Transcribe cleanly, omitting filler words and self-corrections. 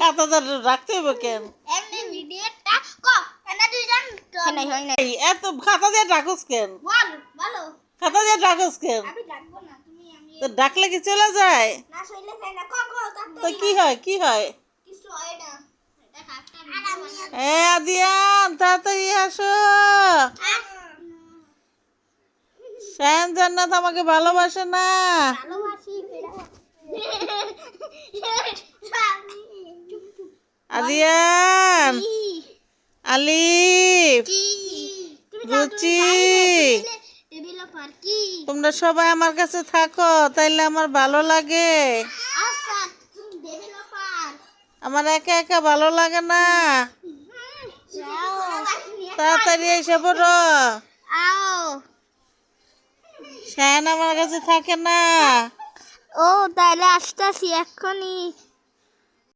খাতাটা রাখতে হবে কেন? এমনি ভিডিওটা ক এনা দুইজন নাই হয় না এত খাতা দিয়ে ডাকুস কেন? বল বলো খাতা দিয়ে ডাকুস কেন? আমি ডাকবো না তুমি আমি তো ডাকলে কি চলে যায়? না সইলে যাই না ক তো কি হয় কি হয়? কিছু হয় না দেখ একটা আর আমি আদিয়ান তাড়াতাড়ি আসো। শায়ান জান্নাত আমাকে ভালোবাসে না। ভালোবাসি আদিয়ান, আলিফ, কি রুচি, টেবিল পার কি তোমরা সবাই আমার কাছে থাকো, তাইলে আমার ভালো লাগে। আচ্ছা তুমি টেবিল পার আমার একা একা ভালো লাগে না। তাড়াতাড়ি এসে পড়ো। আও শায়ান আমার কাছে থাকে না। ও তাহলে আসতেছি এক্ষুনি।